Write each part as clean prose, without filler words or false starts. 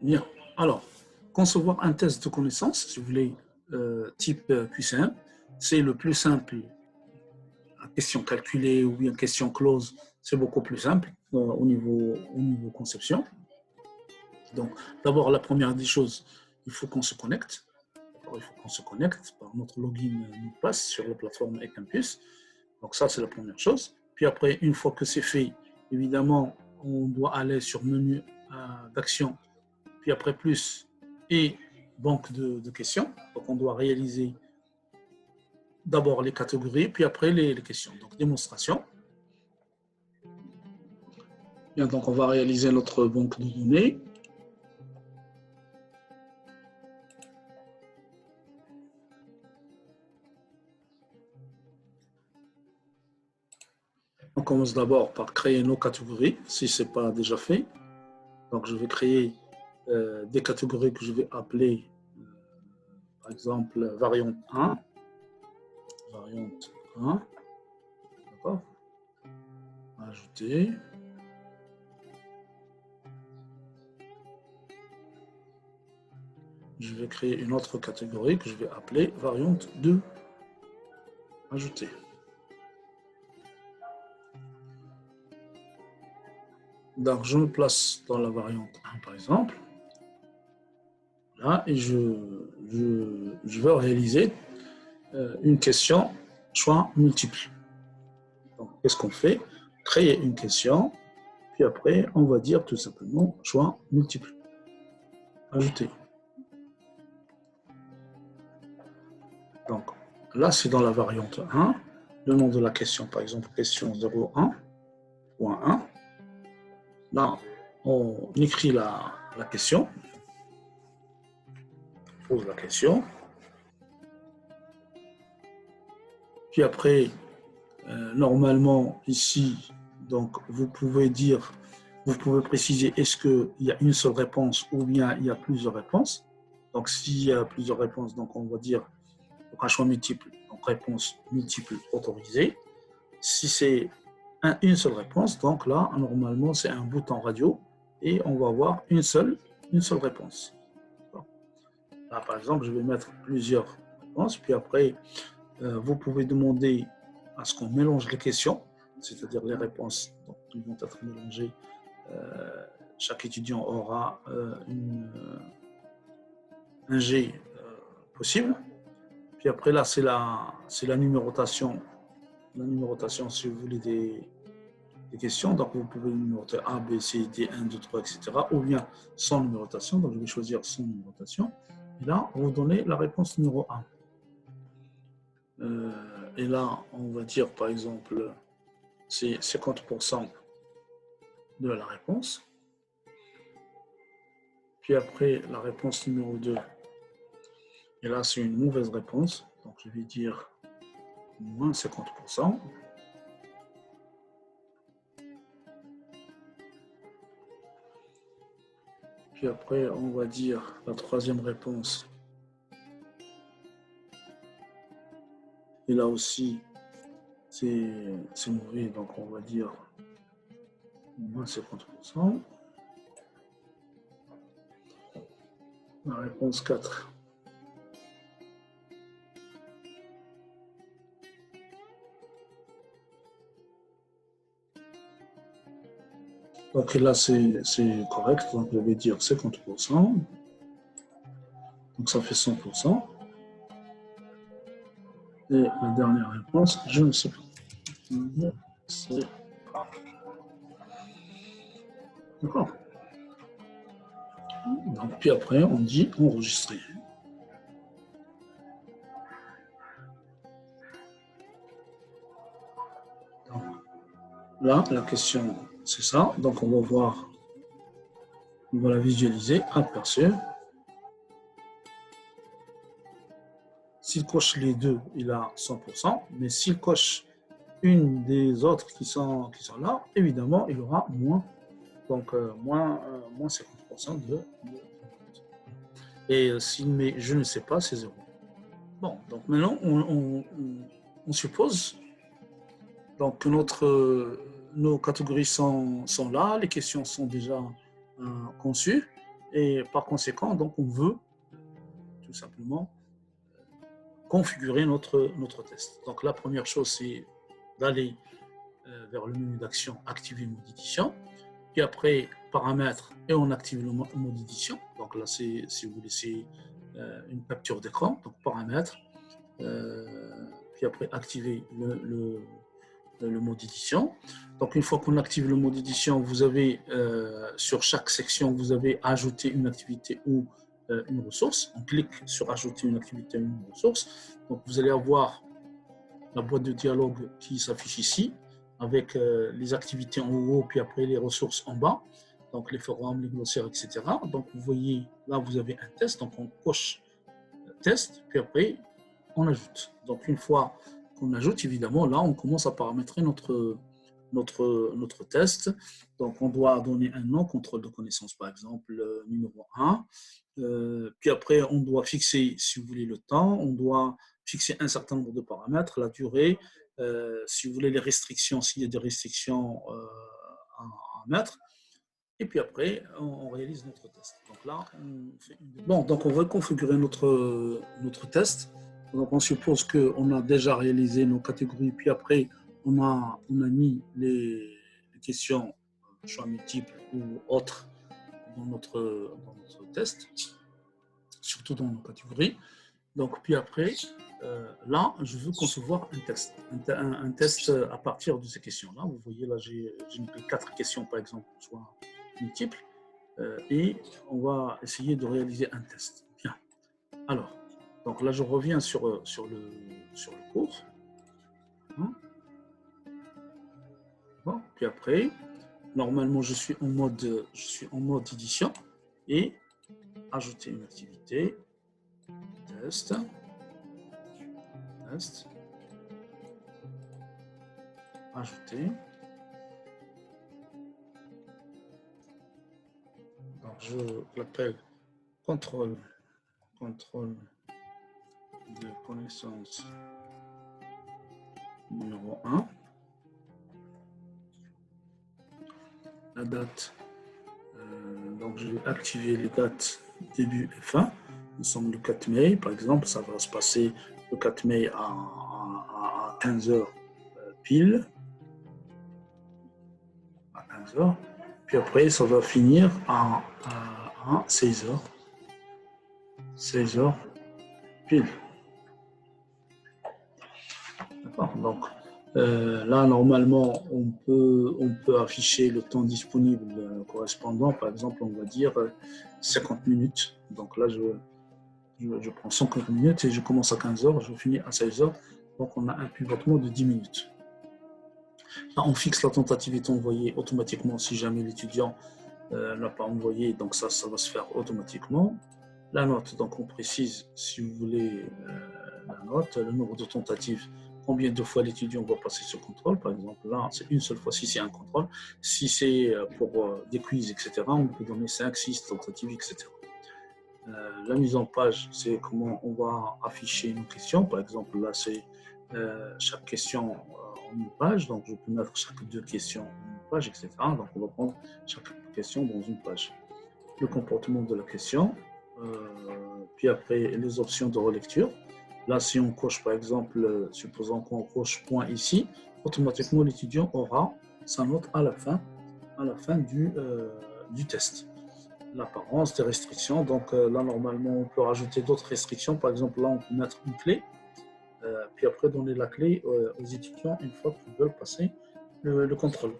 Bien. Alors, concevoir un test de connaissance, si vous voulez, type QCM, c'est le plus simple. La question calculée ou bien question close, c'est beaucoup plus simple au niveau conception. Donc, d'abord, la première des choses, il faut qu'on se connecte. Il faut qu'on se connecte par notre login mot de passe sur la plateforme eCampus. Donc, ça, c'est la première chose. Puis après, une fois que c'est fait, évidemment, on doit aller sur menu d'action, puis après plus et banque de questions. Donc, on doit réaliser d'abord les catégories, puis après les questions. Donc, démonstration. Bien, donc, on va réaliser notre banque de données. On commence d'abord par créer nos catégories, si ce n'est pas déjà fait. Donc, je vais créer des catégories que je vais appeler, par exemple, variante 1. Variante 1. D'accord. Ajouter. Je vais créer une autre catégorie que je vais appeler variante 2. Ajouter. Donc, je me place dans la variante 1, par exemple. Là, et je vais réaliser une question choix multiple. Donc, qu'est-ce qu'on fait? Créer une question, puis après, on va dire tout simplement choix multiple. Ajouter. Donc, là, c'est dans la variante 1. Le nom de la question, par exemple, question 01.1. Là, on écrit la question. On pose la question. Puis après, normalement, ici, donc, vous pouvez préciser est-ce qu'il y a une seule réponse ou bien il y a plusieurs réponses. Donc, s'il y a plusieurs réponses, donc on va dire donc un choix multiple, donc réponse multiple autorisée. Si c'est une seule réponse, donc là, normalement, c'est un bouton radio et on va avoir une seule réponse. Là, par exemple, je vais mettre plusieurs réponses, puis après, vous pouvez demander à ce qu'on mélange les questions, c'est-à-dire les réponses donc, qui vont être mélangées. Chaque étudiant aura un G possible. Puis après, là, c'est la numérotation. La numérotation, si vous voulez des questions. Donc, vous pouvez numéroter A, B, C, D, 1, 2, 3, etc. Ou bien sans numérotation. Donc, je vais choisir sans numérotation. Et là, on va donner la réponse numéro 1. Et là, on va dire, par exemple, c'est 50% de la réponse. Puis après, la réponse numéro 2. Et là, c'est une mauvaise réponse. Donc, je vais dire moins 50%. Puis après, on va dire la troisième réponse. Et là aussi, c'est mauvais. Donc, on va dire moins 50%. La réponse 4. Donc là, c'est correct. Donc, je vais dire 50%. Donc, ça fait 100%. Et la dernière réponse, je ne sais pas. Je ne sais pas. D'accord. Donc, puis après, on dit enregistrer. Donc, là, la question, c'est ça. Donc, on va voir, on va la visualiser, aperçu. S'il coche les deux, il a 100%. Mais s'il coche une des autres qui sont là, évidemment, il aura moins. Donc, moins 50% de. Et s'il met je ne sais pas, c'est 0. Bon, donc maintenant, on suppose donc, que nos catégories sont là, les questions sont déjà conçues. Et par conséquent, donc, on veut tout simplement configurer notre test. Donc, la première chose, c'est d'aller vers le menu d'action, activer le mode édition. Puis après, paramètres, et on active le mode édition. Donc là, si vous laissez une capture d'écran, donc paramètres, puis après, activer le mode édition. Donc, une fois qu'on active le mode édition, vous avez sur chaque section, vous avez ajouté une activité ou une ressource. On clique sur ajouter une activité ou une ressource. Donc, vous allez avoir la boîte de dialogue qui s'affiche ici, avec les activités en haut, puis après les ressources en bas. Donc, les forums, les glossaires, etc. Donc, vous voyez, là, vous avez un test. Donc, on coche test, puis après, on ajoute. Donc, une fois qu'on ajoute, évidemment, là, on commence à paramétrer notre test. Donc, on doit donner un nom, contrôle de connaissance, par exemple, numéro 1. Puis après, on doit fixer, si vous voulez, le temps. On doit fixer un certain nombre de paramètres, la durée, si vous voulez, les restrictions, s'il y a des restrictions à mettre. Et puis après, on réalise notre test. Donc là, on fait donc on va configurer notre test. Donc on suppose qu'on a déjà réalisé nos catégories, puis après, on a mis les questions choix multiples ou autres dans notre test, surtout dans nos catégories. Donc, puis après, là, je veux concevoir un test à partir de ces questions-là. Vous voyez, là, j'ai mis 4 questions, par exemple, soit multiples, et on va essayer de réaliser un test. Bien. Alors, donc là, je reviens sur le cours. Bon. Puis après, normalement, je suis en mode édition et ajouter une activité, test. Ajouter. Donc je l'appelle contrôle de connaissance numéro 1. La date, donc je vais activer les dates début et fin. Nous sommes le 4 mai, par exemple, ça va se passer le 4 mai à 15h pile. À 15h. Puis après, ça va finir à 16h. 16h pile. D'accord. Donc là, normalement, on peut afficher le temps disponible correspondant. Par exemple, on va dire 50 minutes. Donc là, je prends 50 minutes et je commence à 15h, je finis à 16h. Donc on a un pivotement de 10 minutes. Là, on fixe la tentativité envoyée automatiquement si jamais l'étudiant n'a pas envoyé. Donc ça va se faire automatiquement. La note, donc on précise, si vous voulez, la note, le nombre de tentatives, combien de fois l'étudiant va passer ce contrôle. Par exemple, là, c'est une seule fois si c'est un contrôle. Si c'est pour des quiz, etc., on peut donner 5, 6 tentatives, etc. La mise en page, c'est comment on va afficher nos questions. Par exemple, là, c'est chaque question en une page. Donc, je peux mettre chaque 2 questions en une page, etc. Donc, on va prendre chaque question dans une page. Le comportement de la question. Puis après, les options de relecture. Là, si on coche, par exemple, supposons qu'on coche point ici, automatiquement, l'étudiant aura sa note à la fin du test. L'apparence des restrictions. Donc là, normalement, on peut rajouter d'autres restrictions. Par exemple, là, on peut mettre une clé, puis après donner la clé aux étudiants une fois qu'ils veulent passer le contrôle.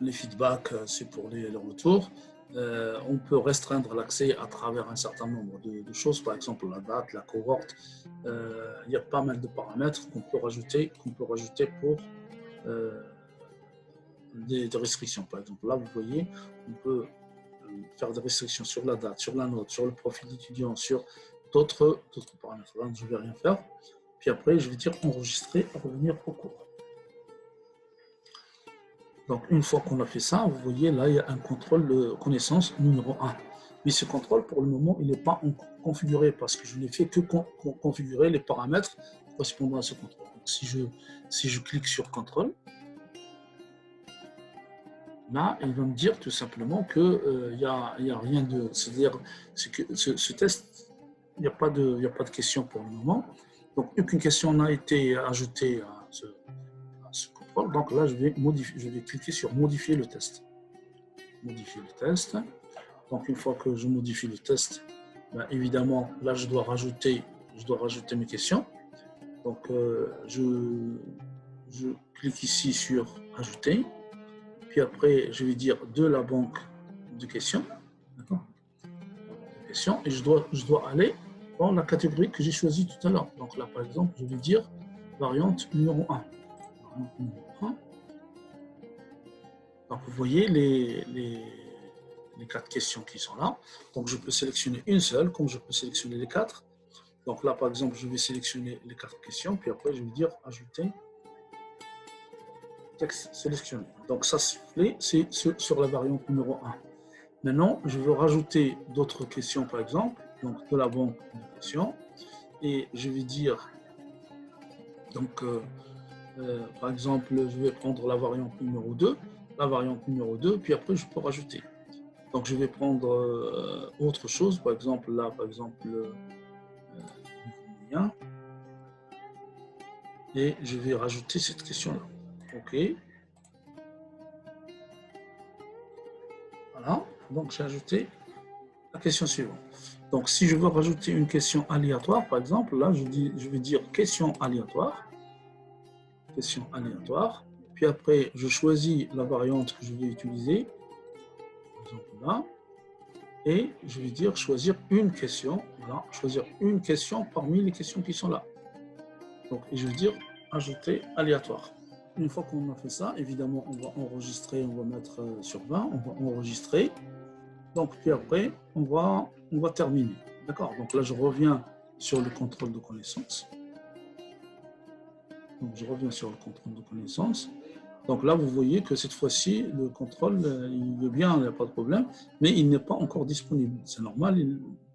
Les feedbacks, c'est pour les retours. On peut restreindre l'accès à travers un certain nombre de choses, par exemple la date, la cohorte. Il y a pas mal de paramètres qu'on peut rajouter pour des restrictions. Par exemple, là, vous voyez, on peut faire des restrictions sur la date, sur la note, sur le profil d'étudiant, sur d'autres paramètres. Là, je ne vais rien faire. Puis après, je vais dire enregistrer et revenir au cours. Donc, une fois qu'on a fait ça, vous voyez, là, il y a un contrôle de connaissance numéro 1. Mais ce contrôle, pour le moment, il n'est pas configuré parce que je n'ai fait que configurer les paramètres correspondant à ce contrôle. Donc, si je clique sur contrôle, là, il va me dire tout simplement qu'il n'y a rien de... C'est-à-dire que ce test, il n'y a pas de question pour le moment. Donc, aucune question n'a été ajoutée à ce contrôle. Donc là, je vais cliquer sur modifier le test. Modifier le test. Donc, une fois que je modifie le test, ben, évidemment, là, je dois rajouter mes questions. Donc, je clique ici sur ajouter. Puis après, je vais dire de la banque de questions. D'accord? Et je dois aller dans la catégorie que j'ai choisie tout à l'heure. Donc là, par exemple, je vais dire variante numéro 1. Variante numéro 1. Donc, vous voyez les 4 questions qui sont là. Donc, je peux sélectionner une seule, comme je peux sélectionner les 4. Donc là, par exemple, je vais sélectionner les 4 questions, puis après, je vais dire ajouter texte sélectionné. Donc, ça, c'est sur la variante numéro 1. Maintenant, je veux rajouter d'autres questions, par exemple, donc de la banque de questions, et je vais dire, donc, par exemple, je vais prendre la variante numéro 2, puis après, je peux rajouter. Donc, je vais prendre autre chose, par exemple, là, par exemple, moyen, et je vais rajouter cette question-là. OK. Voilà, donc j'ai ajouté la question suivante. Donc, si je veux rajouter une question aléatoire, par exemple, là, je vais dire question aléatoire. Question aléatoire. Puis après, je choisis la variante que je vais utiliser. Par exemple là. Et je vais dire choisir une question. Voilà, choisir une question parmi les questions qui sont là. Donc, et je vais dire ajouter aléatoire. Une fois qu'on a fait ça, évidemment, on va enregistrer, on va mettre sur 20, on va enregistrer. Donc, puis après, on va terminer. D'accord? Donc là, je reviens sur le contrôle de connaissance. Donc, je reviens sur le contrôle de connaissance. Donc là, vous voyez que cette fois-ci, le contrôle, il est bien, il n'y a pas de problème, mais il n'est pas encore disponible. C'est normal,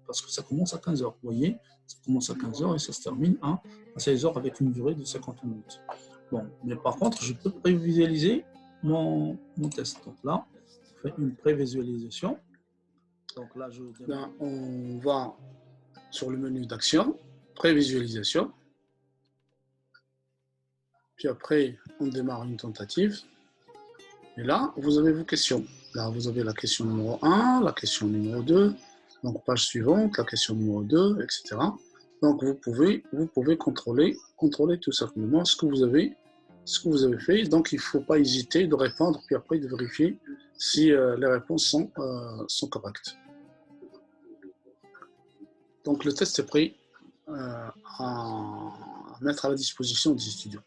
parce que ça commence à 15h. Vous voyez, ça commence à 15h et ça se termine à 16h avec une durée de 50 minutes. Bon, mais par contre, je peux prévisualiser mon test. Donc là, je fais une prévisualisation. Donc là, on va sur le menu d'action, prévisualisation. Puis après, on démarre une tentative. Et là, vous avez vos questions. Là, vous avez la question numéro 1, la question numéro 2, donc page suivante, la question numéro 2, etc. Donc, vous pouvez contrôler tout simplement ce que vous avez fait. Donc, il ne faut pas hésiter de répondre, puis après de vérifier si les réponses sont correctes. Donc, le test est prêt à mettre à la disposition des étudiants.